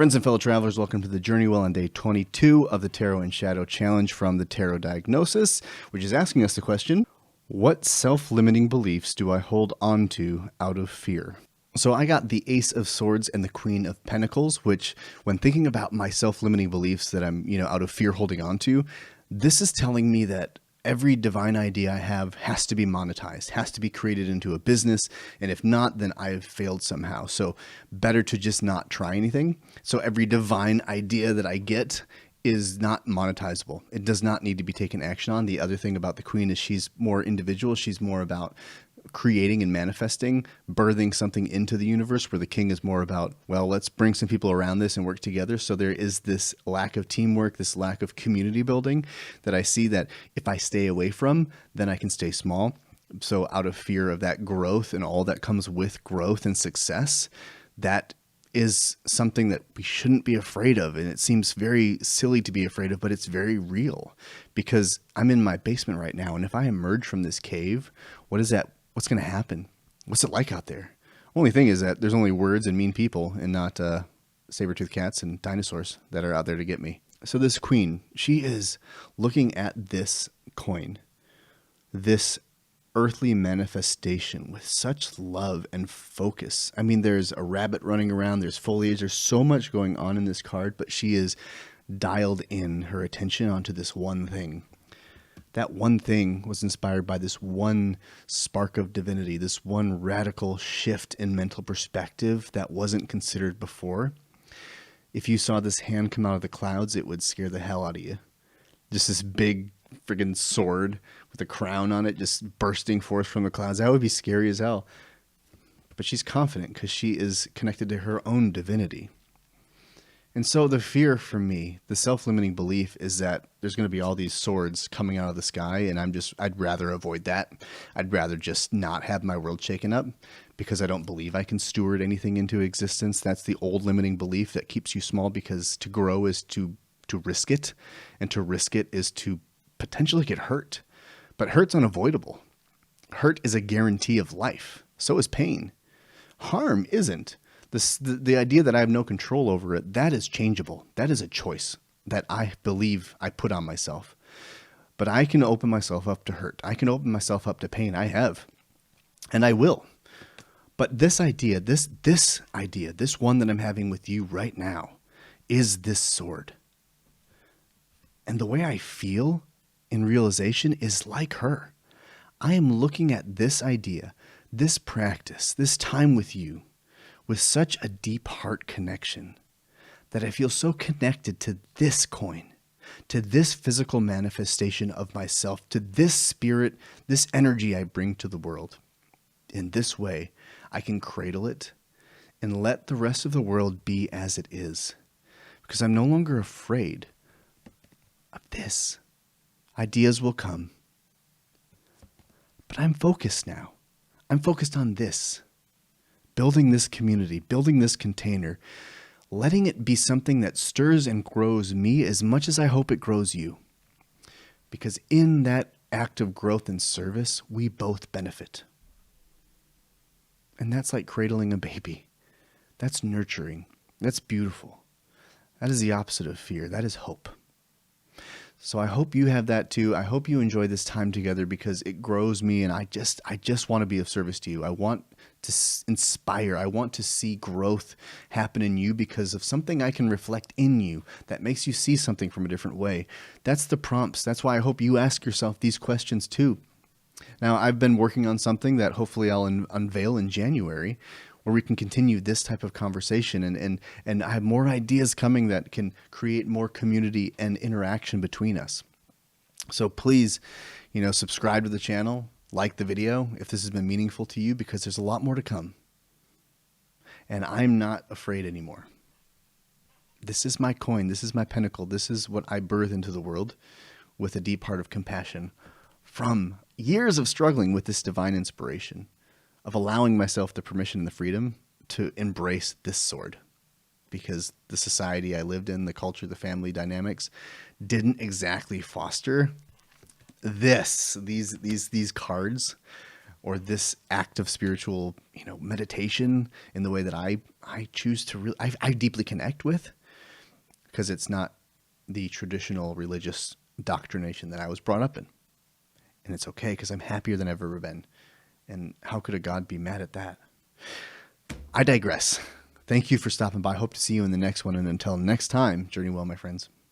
Friends and fellow travelers, welcome to the Journey Well on day 22 of the Tarot and Shadow Challenge from the Tarot Diagnosis, which is asking us the question, what self-limiting beliefs do I hold on to out of fear? So I got the Ace of Swords and the Queen of Pentacles, which when thinking about my self-limiting beliefs that I'm, out of fear holding on to, this is telling me that every divine idea I have has to be monetized, has to be created into a business. And if not, then I've failed somehow. So better to just not try anything. So every divine idea that I get is not monetizable. It does not need to be taken action on. The other thing about the Queen is she's more individual. She's more about creating and manifesting, birthing something into the universe, where the King is more about, well, let's bring some people around this and work together. So there is this lack of teamwork, this lack of community building that I see that if I stay away from, then I can stay small. So out of fear of that growth and all that comes with growth and success, that is something that we shouldn't be afraid of. And it seems very silly to be afraid of, but it's very real because I'm in my basement right now. And if I emerge from this cave, what's going to happen? What's it like out there? Only thing is that there's only words and mean people and not saber-toothed cats and dinosaurs that are out there to get me. So this Queen, she is looking at this coin, this earthly manifestation with such love and focus. I mean, there's a rabbit running around, there's foliage, there's so much going on in this card, but she is dialed in her attention onto this one thing. That one thing was inspired by this one spark of divinity, this one radical shift in mental perspective that wasn't considered before. If you saw this hand come out of the clouds, it would scare the hell out of you. Just this big friggin' sword with a crown on it just bursting forth from the clouds. That would be scary as hell. But she's confident because she is connected to her own divinity. And so the fear for me, the self-limiting belief is that there's going to be all these swords coming out of the sky, and I'd rather avoid that. I'd rather just not have my world shaken up because I don't believe I can steward anything into existence. That's the old limiting belief that keeps you small, because to grow is to risk it, and to risk it is to potentially get hurt. But hurt's unavoidable. Hurt is a guarantee of life. So is pain. Harm isn't. The idea that I have no control over it, that is changeable. That is a choice that I believe I put on myself. But I can open myself up to hurt. I can open myself up to pain. I have. And I will. But this idea, this one that I'm having with you right now, is this sword. And the way I feel in realization is like her. I am looking at this idea, this practice, this time with you, with such a deep heart connection that I feel so connected to this coin, to this physical manifestation of myself, to this spirit, this energy I bring to the world. In this way, I can cradle it and let the rest of the world be as it is, because I'm no longer afraid of this. Ideas will come, but I'm focused now. I'm focused on this. Building this community, building this container, letting it be something that stirs and grows me as much as I hope it grows you. Because in that act of growth and service, we both benefit. And that's like cradling a baby. That's nurturing. That's beautiful. That is the opposite of fear. That is hope. So I hope you have that too. I hope you enjoy this time together because it grows me, and I just want to be of service to you. I want to inspire. I want to see growth happen in you because of something I can reflect in you that makes you see something from a different way. That's the prompts. That's why I hope you ask yourself these questions too. Now, I've been working on something that hopefully I'll unveil in January, where we can continue this type of conversation, and I have more ideas coming that can create more community and interaction between us. So please, subscribe to the channel, like the video if this has been meaningful to you, because there's a lot more to come. And I'm not afraid anymore. This is my coin. This is my pinnacle. This is what I birth into the world with a deep heart of compassion from years of struggling with this divine inspiration, of allowing myself the permission and the freedom to embrace this sword, because the society I lived in, the culture, the family dynamics didn't exactly foster these cards or this act of spiritual, meditation in the way that I choose to really, I deeply connect with, because it's not the traditional religious doctrination that I was brought up in. And it's okay, because I'm happier than I've ever been. And how could a God be mad at that? I digress. Thank you for stopping by. Hope to see you in the next one. And until next time, journey well, my friends.